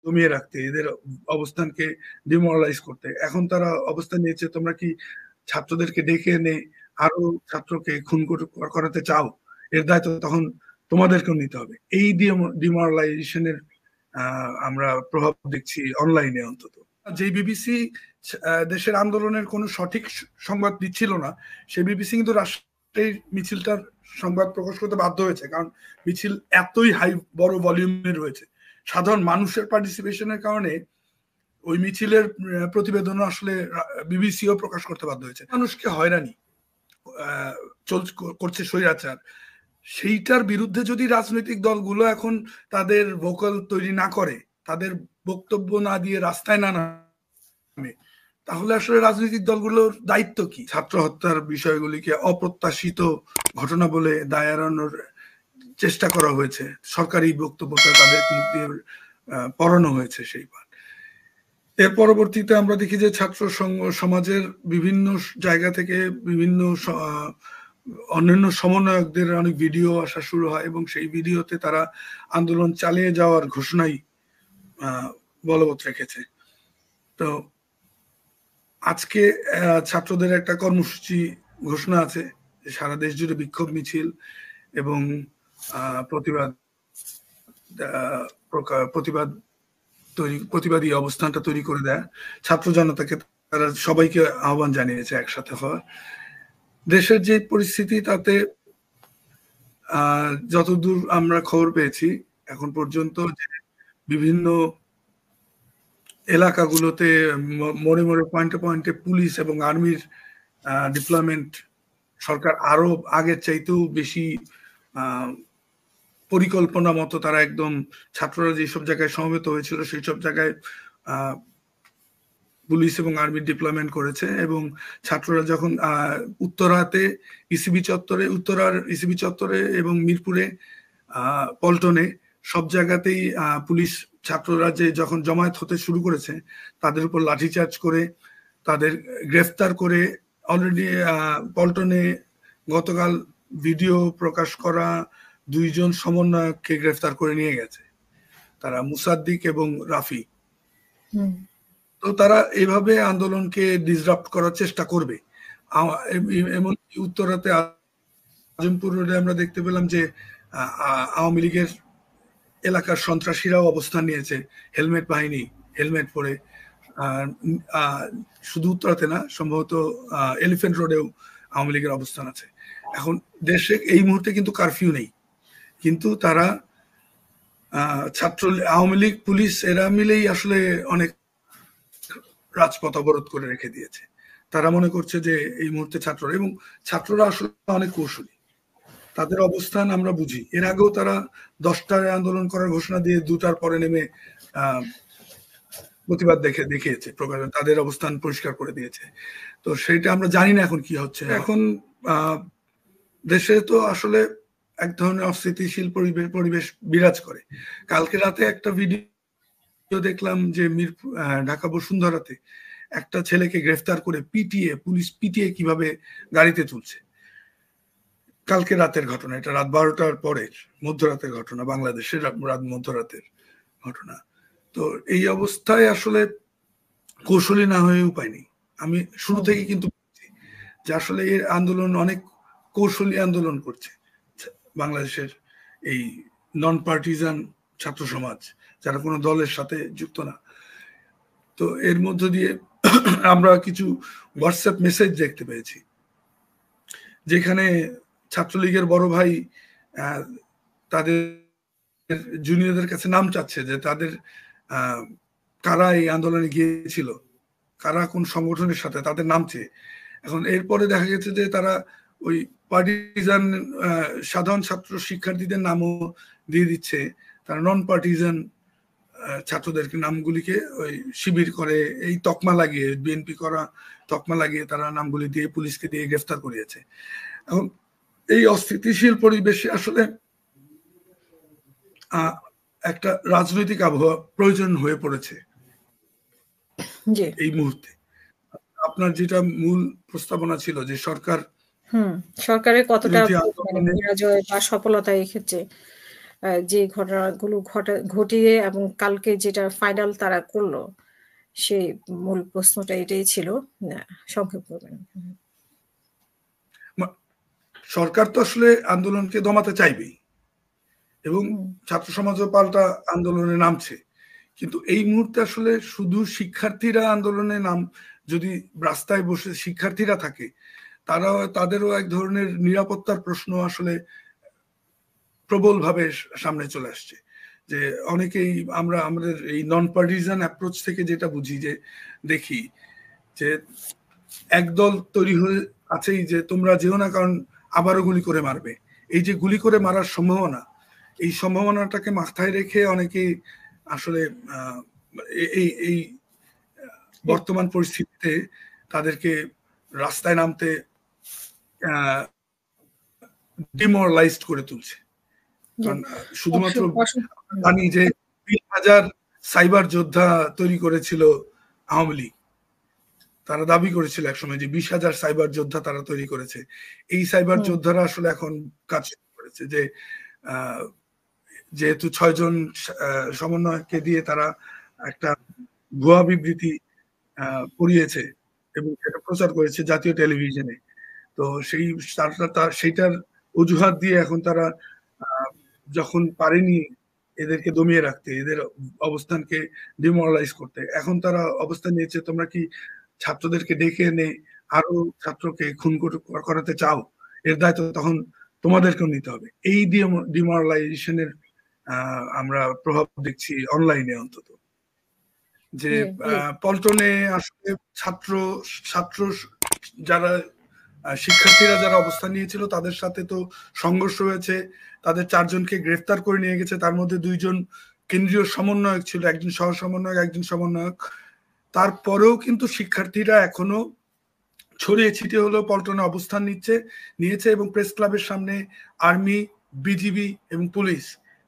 দমিয়ে রাখতে, এদের অবস্থানকে ডিমোরালাইজ করতে। এখন তারা অবস্থান নিয়েছে, তোমরা কি ছাত্রদেরকে ডেকে এনে আরো ছাত্রকে খুন করাতে চাও? এর দায়িত্ব তখন তোমাদেরকেও নিতে হবে। এই ডিমোরালাইজেশনের আমরা প্রভাব দেখছি অনলাইনে অন্তত। যে বিবিসি দেশের আন্দোলনের কোনো সঠিক সংবাদ দিচ্ছিল না, সেই বিবিসি কিন্তু রাষ্ট্রের মিছিলটার সংবাদ প্রকাশ করতে বাধ্য হয়েছে, কারণ মিছিল এতই বড় ভলিউমের রয়েছে। সাধারণ মানুষের পার্টিসিপেশনের কারণে ওই মিছিলের প্রতিবেদন আসলে বিবিসিও প্রকাশ করতে বাধ্য হয়েছে। মানুষকে হয়রানি করছে স্বৈরাচার, সেইটার বিরুদ্ধে যদি রাজনৈতিক দলগুলো এখন তাদের ভোকাল তৈরি না করে, তাদের বক্তব্য না দিয়ে রাস্তায় না নামে, তাহলে আসলে রাজনৈতিক দলগুলোর দায়িত্ব কি? ছাত্র হত্যার বিষয়গুলিকে অপ্রত্যাশিত ঘটনা বলে দায় এড়ানোর চেষ্টা করা হয়েছে, সরকারি বক্তব্যটা তাদের দিয়ে পড়ানো হয়েছে সেই পাঠ। এর পরবর্তীতে আমরা দেখি যে ছাত্র সমাজের বিভিন্ন জায়গা থেকে বিভিন্ন অন্যান্য সমন্বয়কদের অনেক ভিডিও আসা শুরু হয়, এবং সেই ভিডিওতে তারা আন্দোলন চালিয়ে যাওয়ার ঘোষণাই বলবৎ রেখেছে। তো আজকে ছাত্রদের একটা কর্মসূচি ঘোষণা আছে, সারা দেশ জুড়ে বিক্ষোভ মিছিল এবং প্রতিবাদী অবস্থানটা তৈরি করে দেয় ছাত্র জনতাকে। তারা সবাইকে আহ্বান জানিয়েছে একসাথে হওয়ার। দেশের যে পরিস্থিতি, তাতে যতদূর আমরা খবর পেয়েছি এখন পর্যন্ত, যে বিভিন্ন এলাকাগুলোতে মোড়ে মোড়ে পয়েন্টে পয়েন্টে পুলিশ এবং আর্মির ডিপ্লয়মেন্ট সরকার আরো আগের চাইতেও বেশি পরিকল্পনা মতো তারা একদম ছাত্ররা যেসব জায়গায় সমবেত হয়েছিল সেই সব জায়গায় পুলিশ এবং আর্মি ডিপ্লয়মেন্ট করেছে। এবং ছাত্ররা যখন উত্তরার ইসিবি চত্বরে এবং মিরপুরে পল্টনে সব জায়গাতেই পুলিশ ছাত্ররা যে যখন জমায়েত হতে শুরু করেছে তাদের উপর লাঠিচার্জ করে তাদের গ্রেফতার করে, অলরেডি পল্টনে গতকাল ভিডিও প্রকাশ করা 2 জন সমন্বয়ককে গ্রেফতার করে নিয়ে গেছে, তারা মুসাদ্দিক এবং রাফি। তো তারা এইভাবে আন্দোলনকে ডিসরাপ্ট করার চেষ্টা করবে। এমনকি উত্তরাতে আজমপুর রোডে আমরা দেখতে পেলাম যে আওয়ামী লীগের এলাকার সন্ত্রাসীরাও অবস্থান নিয়েছে, হেলমেট পরে। শুধু উত্তরাতে না, সম্ভবত এলিফ্যান্ট রোডেও আওয়ামী লীগের অবস্থান আছে। এখন দেশে এই মুহূর্তে কিন্তু কারফিউ নেই, কিন্তু তারা আওয়ামী লীগ, পুলিশ এরা মিলেই আসলে অনেক রাজপথ অবরোধ করে রেখে দিয়েছে। তারা মনে করছে যে এই মুহূর্তে ছাত্ররা আসলে অনেক কৌশলী, তাদের অবস্থান আমরা বুঝি। এর আগেও তারা 10টায় আন্দোলন করার ঘোষণা দিয়ে 2টার পরে নেমে প্রতিবাদ দেখিয়েছে, তাদের অবস্থান পরিষ্কার করে দিয়েছে। তো সেটা আমরা জানি না এখন কি হচ্ছে। এখন দেশে তো আসলে এক ধরনের অস্থিতিশীল পরিবেশ বিরাজ করে। কালকে রাতে একটা ভিডিও দেখলাম যে ঢাকা বসুন্ধরাতে একটা ছেলেকে গ্রেফতার করে পুলিশ পিটিয়ে কিভাবে গাড়িতে তুলছে। কালকে রাতের ঘটনা, এটা রাত 12টার পরের মধ্যরাতের ঘটনা, বাংলাদেশের রাত মধ্যরাতের ঘটনা। তো এই অবস্থায় আসলে কৌশলী না হয়ে উপায় নেই। আমি শুরু থেকে কিন্তু বলছি যে আসলে এই আন্দোলন অনেক কৌশলী আন্দোলন করছে বাংলাদেশের এই নন পার্টিজান ছাত্র সমাজ, যারা কোনো দলের সাথে যুক্ত না। তো এর মধ্য দিয়ে আমরা কিছু হোয়াটসঅ্যাপ মেসেজ দেখতে পেয়েছি, যেখানে ছাত্রলীগের বড় ভাই তাদের জুনিয়রদের কাছে নাম চাচ্ছে, যে তাদের কারা এই আন্দোলনে গিয়েছিল, কারা কোন সংগঠনের সাথে, তাদের নাম চেয়ে। এখন এরপরে দেখা গেছে যে তারা ওই পার্টিজান সাধারণ ছাত্র শিক্ষার্থীদের নামও দিয়ে দিচ্ছে, তারা নন পার্টিজান ছাত্রদেরকে নামগুলিকে ওই শিবির করে এই তকমা লাগিয়ে, বিএনপি করা তকমা লাগিয়ে তারা নামগুলি দিয়ে পুলিশকে দিয়ে গ্রেফতার করিয়েছে। এখন এই অস্থিতিশীল পরিবেশে আসলে একটা রাজনৈতিক আবহাওয়া প্রয়োজন হয়ে পড়েছে এই মুহূর্তে। আপনার যেটা মূল প্রস্তাবনা ছিল যে সরকারের কতটা পরাজয় বা সফলতা এই ক্ষেত্রে যে ঘটনাগুলো ঘটিয়ে এবং কালকে যেটা ফাইনাল তারা করলো, সেই মূল প্রশ্নটা এটাই ছিল। সংক্ষেপ করবেন। সরকার তো আসলে আন্দোলনকে দমাতে চাইবেই এবং ছাত্র সমাজও পাল্টা আন্দোলনে নামছে, কিন্তু এই মুহূর্তে আসলে শুধু শিক্ষার্থীরা আন্দোলনে যদি রাস্তায় বসে শিক্ষার্থীরা থাকে, তাদেরও এক ধরনের নিরাপত্তার প্রশ্ন আসলে প্রবলভাবে সামনে চলে আসছে। যে অনেকেই আমরা আমাদের এই নন পার্টিজান অ্যাপ্রোচ থেকে যেটা বুঝি, যে দেখি যে একদল তৈরি হয়ে আছেই যে তোমরা যেও না, কারণ আবারও গুলি করে মারবে। এই যে গুলি করে মারার সম্ভাবনা, এই সম্ভাবনাটাকে মাথায় রেখে অনেকেই আসলে এই এই বর্তমান পরিস্থিতিতে তাদেরকে রাস্তায় নামতে ডিমোরালাইজড করে তুলছে। কারণ শুধুমাত্র জানি যে 20,000 সাইবার যোদ্ধা তৈরি করেছিল আওয়ামী লীগ, তারা দাবি করেছিল একসময় যে 20,000 সাইবার যোদ্ধা তারা তৈরি করেছে। এই সাইবার যোদ্ধারা আসলে এখন কাজ করেছে যে যেহেতু 6 জন সমন্বয়কে দিয়ে তারা একটা ভুয়া বিবৃতি পড়িয়েছে এবং সেটা প্রচার করেছে জাতীয় টেলিভিশনে। তো সেইটার অজুহাত দিয়ে এখন তারা যখন পারেনি এদেরকে দমিয়ে রাখতে, এদের অবস্থানকে ডিমোরালাইজ করতে, এখন তারা অবস্থান নিয়েছে তোমরা কি ছাত্রদেরকে ডেকে এনে আরো ছাত্রকে খুন করাতে চাও, এর দায়িত্ব তখন তোমাদেরকেও নিতে হবে। এই ডিমোরালাইজেশনের আমরা প্রভাব দেখছি অনলাইনে অন্তত। যে পল্টনে আসলে ছাত্র যারা শিক্ষার্থীরা যারা অবস্থান নিয়েছিল তাদের সাথে তো সংঘর্ষ হয়েছে, তাদের 4 জনকে গ্রেফতার করে নিয়ে গেছে, তার মধ্যে 2 জন কেন্দ্রীয় সমন্বয়ক ছিল, একজন সহ সমন্বয়ক, একজন সমন্বয়ক। তারপরেও কিন্তু শিক্ষার্থীরা এখনো ছড়িয়ে ছিটিয়ে হলেও পল্টনে অবস্থান নিয়েছে এবং প্রেস ক্লাবের সামনে আর্মি, বিজিবি এবং পুলিশ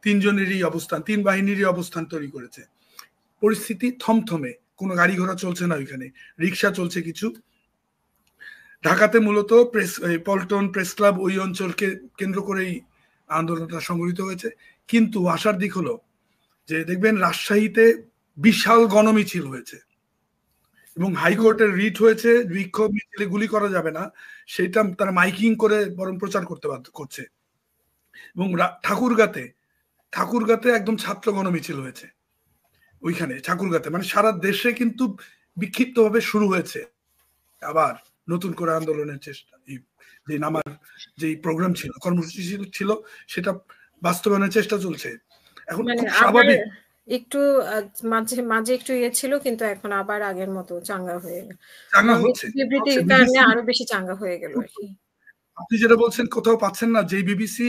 3 জনেরই অবস্থান, 3 বাহিনীরই অবস্থান তৈরি করেছে। পরিস্থিতি থমথমে, কোনো গাড়ি ঘোড়া চলছে না, ওইখানে রিক্সা চলছে কিছু। ঢাকাতে মূলত পল্টন প্রেস ক্লাব ওই অঞ্চলকে কেন্দ্র করেই আন্দোলনটা সংগঠিত হয়েছে। কিন্তু আসার দিক হলো যে দেখবেন রাজশাহীতে বিশাল গণমিছিল হয়েছে এবং হাইকোর্টের রিট হয়েছে, বিক্ষোভ মিছিলে গুলি করা যাবে না, সেটা তারা মাইকিং করে বরং প্রচার করছে। এবং ঠাকুরগাতে একদম ছাত্র গণমিছিল হয়েছে ওইখানে, ঠাকুরগাতে। মানে সারা দেশে কিন্তু বিক্ষিপ্তভাবে শুরু হয়েছে আবার নতুন করে আন্দোলনের চেষ্টা। যে নামার যে প্রোগ্রাম ছিল, কর্মসূচি ছিল, সেটা বাস্তবায়নের চেষ্টা চলছে। এখন খুব স্বাভাবিক, একটু মাঝে একটু ইয়ে ছিল, কিন্তু এখন আবার আগের মতো চাঙ্গা হয়ে গেল, বিবৃতির কারণে আরো বেশি চাঙ্গা হয়ে গেল আর কি। আপনি যেটা বলছেন কোথাও পাচ্ছেন না, যে বিবিসি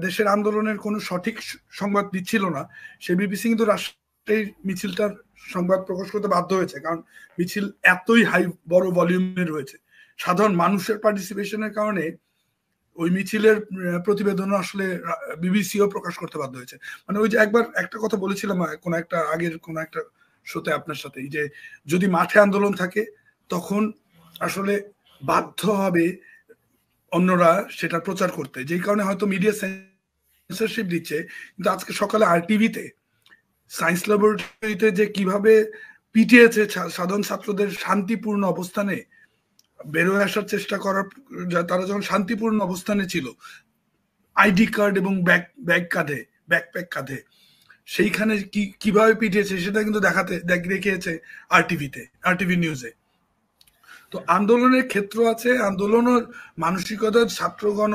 দেশের আন্দোলনের কোনো সঠিক সংবাদ দিচ্ছিল না, সেই বিবিসি কিন্তু রাষ্ট্রের মিছিলটার সংবাদ প্রকাশ করতে বাধ্য হয়েছে, কারণ মিছিল এতই বড় ভলিউমের হয়েছে। সাধারণ মানুষের পার্টিসিপেশনের কারণে ওই মিছিলের প্রতিবেদনও আসলে বিবিসিও প্রকাশ করতে বাধ্য হয়েছে। মানে ওই যে একবার একটা কথা বলেছিলাম কোন একটা আগের কোন একটা শোতে আপনার সাথে, যে যদি মাঠে আন্দোলন থাকে তখন আসলে বাধ্য হবে অন্যরা সেটা প্রচার করতে, যেই কারণে হয়তো মিডিয়া সেন্সরশিপ দিচ্ছে। কিন্তু আজকে সকালে আরটিভিতে সায়েন্স ল্যাবরেটরিতে যে কিভাবে পিটিয়েছে সাধারণ ছাত্রদের শান্তিপূর্ণ অবস্থানে বেরোয় আসার চেষ্টা করার, তারা যখন শান্তিপূর্ণ অবস্থানে ছিল, আইডি কার্ড এবং ব্যাকপ্যাক কাঁধে, সেইখানে কিভাবে পিটিয়েছে সেটা কিন্তু দেখিয়েছে আরটিভি নিউজে। তো আন্দোলনের ক্ষেত্র আছে, আন্দোলনের মানসিকতার ছাত্রগণ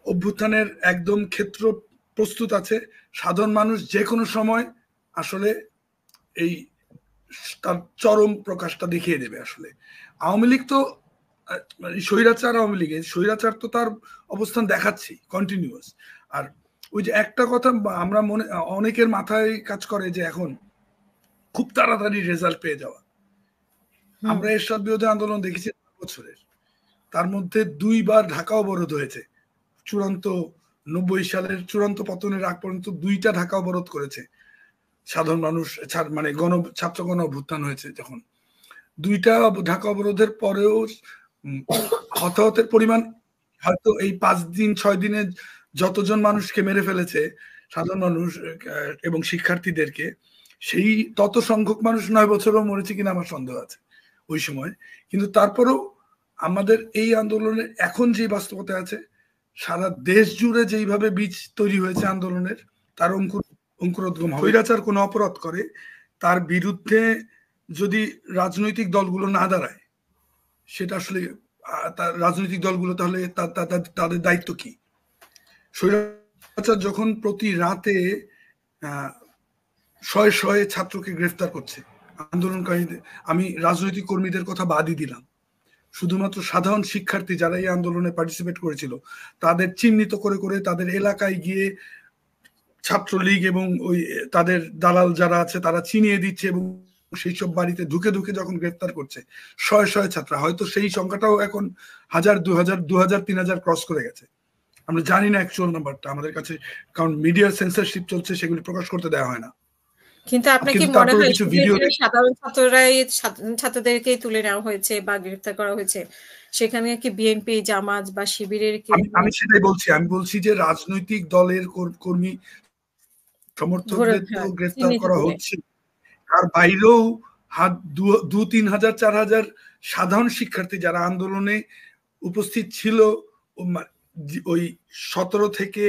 অভ্যুত্থানের একদম ক্ষেত্র প্রস্তুত আছে। সাধারণ মানুষ যে কোনো সময় আসলে এই তার চরম প্রকাশটা দেখিয়ে দেবে। আসলে আওয়ামী লীগ তো স্বৈরাচার, আওয়ামী লীগের স্বৈরাচার তো তার অবস্থান দেখাচ্ছি কন্টিনিউয়াস। আর ওই যে একটা কথা আমরা অনেকের মাথায় কাজ করে যে এখন খুব তাড়াতাড়ি রেজাল্ট পেয়ে যাওয়া। আমরা এরশাদ বিরোধী আন্দোলন দেখেছি বছরের, তার মধ্যে 2 বার ঢাকা অবরোধ হয়েছে। 90 সালের চূড়ান্ত পতনের আগ পর্যন্ত 2টা ঢাকা অবরোধ করেছে সাধারণ মানুষ, মানে ছাত্র গণ অভ্যুত্থান হয়েছে যখন। 2টা ঢাকা অবরোধের পরেও হতাহতের পরিমাণ হয়তো এই 5 দিন 6 দিনে যতজন মানুষকে মেরে ফেলেছে সাধারণ মানুষ এবং শিক্ষার্থীদেরকে, সেই তত সংখ্যক মানুষ 9 বছরও মরেছে কিনা আমার সন্দেহ আছে ওই সময়। কিন্তু তারপরেও আমাদের এই আন্দোলনের এখন যে বাস্তবতা আছে, সারা দেশ জুড়ে যেইভাবে বীজ তৈরি হয়েছে আন্দোলনের, তার অঙ্কুরোদ্গম হবে। স্বৈরাচার কোনো অপরাধ করে তার বিরুদ্ধে যদি রাজনৈতিক দলগুলো না দাঁড়ায়, সেটা আসলে তার রাজনৈতিক দলগুলো তাহলে তাদের দায়িত্ব কি? স্বৈরাচার যখন প্রতি রাতে শয়ে শয়ে ছাত্রকে গ্রেফতার করছে, আন্দোলনকারীদের, আমি রাজনৈতিক কর্মীদের কথা বাদই দিলাম, শুধুমাত্র সাধারণ শিক্ষার্থী যারা এই আন্দোলনে পার্টিসিপেট করেছিল তাদের চিহ্নিত করে করে তাদের এলাকায় গিয়ে ছাত্রলীগ এবং ওই তাদের দালাল যারা আছে তারা চিনিয়ে দিচ্ছে, এবং সেই সব বাড়িতে ঢুকে ঢুকে যখন গ্রেফতার করছে শয়ে শয়ে ছাত্র, হয়তো সেই সংখ্যাটাও এখন 1000, 2000, 2000, 3000 ক্রস করে গেছে। আমরা জানি না অ্যাকচুয়াল নাম্বারটা আমাদের কাছে, কারণ মিডিয়ার সেন্সরশিপ চলছে, সেগুলি প্রকাশ করতে দেওয়া হয় না। কিন্তু আপনার কি মনে হয় সাধারণ ছাত্রদেরকে তুলে নেওয়া হয়েছে বা গ্রেফতার করা হয়েছে, সেখানে কি বিএনপি, জামাত বা শিবিরের কি? আমি সেটাই বলছি, আমি বলছি যে রাজনৈতিক দলের কর্মী সমর্থকদের তো গ্রেফতার করা হচ্ছে, আর বাইরেও 2-3 হাজার 4 হাজার সাধারণ শিক্ষার্থী যারা আন্দোলনে উপস্থিত ছিল ওই 17 থেকে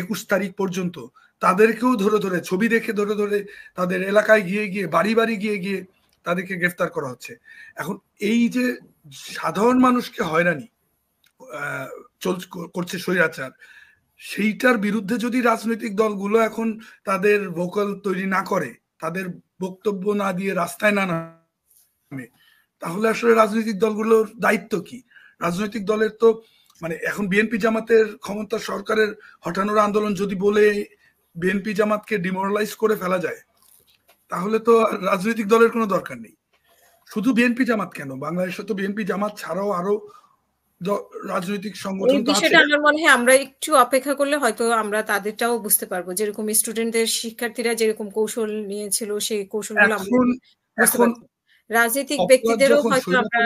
21 তারিখ পর্যন্ত, তাদেরকেও ধরে ধরে ছবি দেখে ধরে ধরে তাদের এলাকায় গিয়ে গিয়ে বাড়ি বাড়ি গিয়ে গিয়ে তাদেরকে গ্রেফতার করা হচ্ছে। এখন এই যে সাধারণ মানুষকে হয়রানি করছে স্বৈরাচার, সেইটার বিরুদ্ধে যদি রাজনৈতিক দলগুলো এখন তাদের ভোকাল তৈরি না করে, তাদের বক্তব্য না দিয়ে রাস্তায় না নামে, তাহলে আসলে রাজনৈতিক দলগুলোর দায়িত্ব কি? রাজনৈতিক দলের তো মানে এখন বিএনপি জামাতের ক্ষমতা সরকারের হটানোর আন্দোলন যদি বলে বিএনপি জামাতকে ডিমোরালাইজ করে ফেলা যায়, তাহলে তো রাজনৈতিক দলের কোনো দরকার নেই। শুধু বিএনপি জামাত কেন, বাংলাদেশে তো বিএনপি জামাত ছাড়াও আরো রাজনৈতিক সংগঠন তো আছে। আমার মনে হয় আমরা একটু অপেক্ষা করলে হয়তো আমরা তাদেরটাও বুঝতে পারবো, যেরকম স্টুডেন্টদের শিক্ষার্থীরা যেরকম কৌশল নিয়েছিল সেই কৌশলগুলো আমরা বুঝতে পারবো। রাজনৈতিক ব্যক্তিদেরও হয়তো আমরা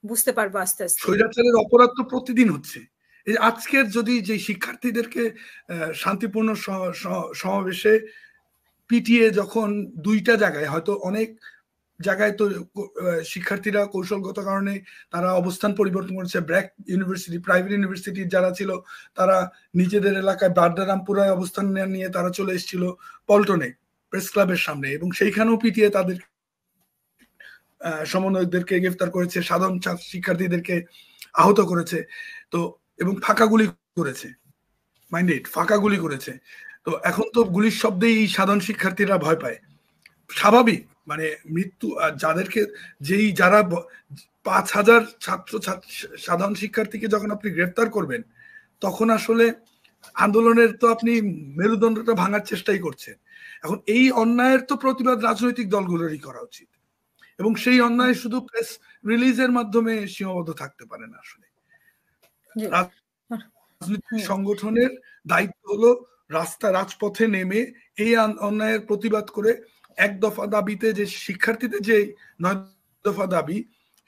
বুঝতে পারবো আস্তে আস্তে। স্বৈরাচারের অপরাধ তো প্রতিদিন হচ্ছে। এই আজকের যদি যে শিক্ষার্থীদেরকে শান্তিপূর্ণ সমাবেশে পিটিয়ে যখন 2টা জায়গায়, হয়তো অনেক জায়গায় তো শিক্ষার্থীরা কৌশলগত কারণে তারা অবস্থান পরিবর্তন করেছে, ব্র্যাক ইউনিভার্সিটি, প্রাইভেট ইউনিভার্সিটি যারা ছিল তারা নিজেদের এলাকায় বারদারামপুরায় অবস্থান নিয়ে তারা চলে এসেছিল পল্টনে প্রেস ক্লাবের সামনে, এবং সেইখানেও পিটিয়ে তাদের সমন্বয়কদেরকে গ্রেফতার করেছে, সাধারণ শিক্ষার্থীদেরকে আহত করেছে, তো এবং ফাঁকা গুলি করেছে, মাইন্ডেড ফাঁকা গুলি করেছে। তো এখন তো গুলির শব্দেই সাধারণ শিক্ষার্থীরা ভয় পায়, স্বাভাবিক, মানে মৃত্যু যাদেরকে যারা 5000 সাধারণ শিক্ষার্থীকে যখন আপনি গ্রেফতার করবেন, তখন আসলে আন্দোলনের তো আপনি মেরুদণ্ডটা ভাঙার চেষ্টাই করছেন। এখন এই অন্যায়ের তো প্রতিবাদ রাজনৈতিক দলগুলোরই করা উচিত, এবং সেই অন্যায় শুধু প্রেস রিলিজের মাধ্যমে সীমাবদ্ধ থাকতে পারে না। আসলে রাজনৈতিক সংগঠনের দায়িত্ব হলো রাজপথে নেমে এই অন্যায়ের প্রতিবাদ করে 1 দফা দাবিতে, যে শিক্ষার্থীদের যে 9 দফা দাবি,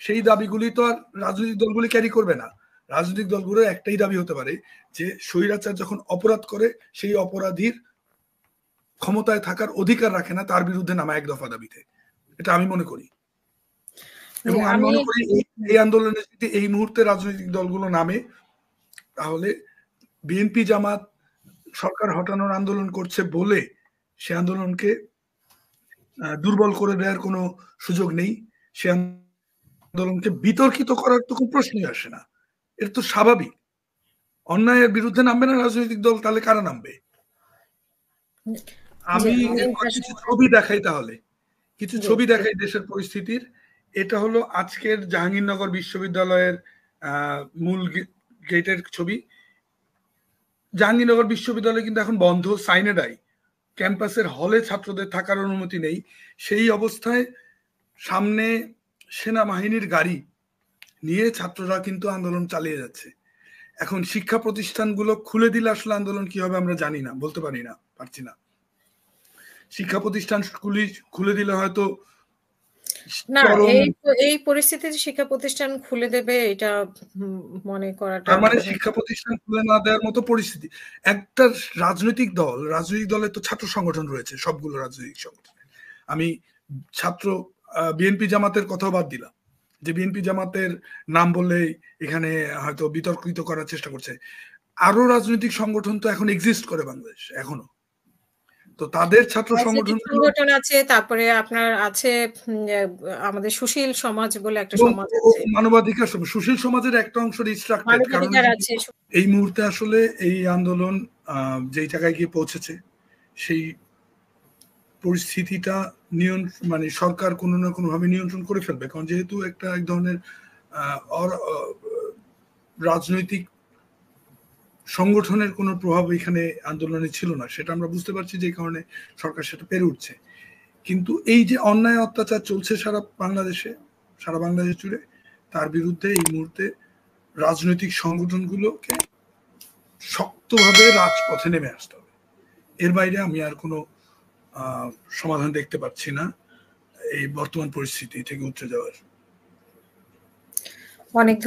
সেই দাবিগুলি তো আর রাজনৈতিক দলগুলি ক্যারি করবে না। রাজনৈতিক দলগুলোর একটাই দাবি হতে পারে যে স্বৈরাচার যখন অপরাধ করে সেই অপরাধীর ক্ষমতায় থাকার অধিকার রাখে না, তার বিরুদ্ধে নামা 1 দফা দাবিতে। এটা আমি মনে করি, এবং আমি মনে করি এই আন্দোলনে যদি এই মুহূর্তে রাজনৈতিক দলগুলো নামে, তাহলে বিএনপি জামাত সরকার হটানোর আন্দোলন করছে বলে সে আন্দোলনকে দুর্বল করে দেওয়ার কোনো সুযোগ নেই। সে আন্দোলনকে বিতর্কিত করার তো কোনো প্রশ্নই আসে না। এটা তো স্বাভাবিক। অন্যায়ের বিরুদ্ধে নামবে না রাজনৈতিক দল, তাহলে কারা নামবে? আমি কিছু ছবি দেখাই, তাহলে কিছু ছবি দেখাই দেশের পরিস্থিতির। এটা হলো আজকের জাহাঙ্গীরনগর বিশ্ববিদ্যালয়ের মূল গেটের ছবি। জাহাঙ্গীরনগর বিশ্ববিদ্যালয় কিন্তু এখন বন্ধ, সাইনেডাই, ক্যাম্পাসের হলে ছাত্রদের থাকার অনুমতি নেই। সেই অবস্থায় সামনে সেনাবাহিনীর গাড়ি নিয়ে ছাত্ররা কিন্তু আন্দোলন চালিয়ে যাচ্ছে। এখন শিক্ষা প্রতিষ্ঠানগুলো খুলে দিলে আসলে আন্দোলন কি হবে আমরা জানি না, বলতে পারছি না। শিক্ষা প্রতিষ্ঠানগুলি খুলে দিলে হয়তো না, এই পরিস্থিতিতে শিক্ষা প্রতিষ্ঠান খুলে দেবে এটা মনে করাটা তার মানে শিক্ষা প্রতিষ্ঠান খুলে না দেওয়ার মতো পরিস্থিতি। একটা রাজনৈতিক দলের তো ছাত্র সংগঠন রয়েছে, সবগুলো রাজনৈতিক সংগঠন। আমি ছাত্র বিএনপি জামাতের কথাও বাদ দিলাম, যে বিএনপি জামাতের নাম বললেই এখানে হয়তো বিতর্কিত করার চেষ্টা করছে। আরো রাজনৈতিক সংগঠন তো এখন এক্সিস্ট করে বাংলাদেশ এখনো, তো তাদের ছাত্র সংগঠন আছে, তারপরে আপনার আছে আমাদের সুশীল সমাজ বলে একটা সমাজ আছে, মানবাধিকার সুশীল সমাজের একটা অংশ ডিস্ট্রাক্টেড। কারণ এই মুহূর্তে আসলে এই আন্দোলন যেই জায়গায় গিয়ে পৌঁছেছে, সেই পরিস্থিতিটা মানে সরকার কোনো না কোনো ভাবে নিয়ন্ত্রণ করে ফেলবে। কারণ যেহেতু একটা এক ধরনের রাজনৈতিক সংগঠনের কোনো প্রভাব এখানে আন্দোলনে ছিল না, সেটা আমরা বুঝতে পারছি, যে কারণে সরকার সেটা পেরে উঠছে। কিন্তু এই যে অন্যায় অত্যাচার চলছে সারা বাংলাদেশ জুড়ে, তার বিরুদ্ধে এই মুহূর্তে রাজনৈতিক সংগঠনগুলোকে শক্তভাবে রাজপথে নেমে আসতে হবে। এর বাইরে আমি আর কোনো সমাধান দেখতে পাচ্ছি না এই বর্তমান পরিস্থিতি থেকে উঠে যাওয়ার। অনেক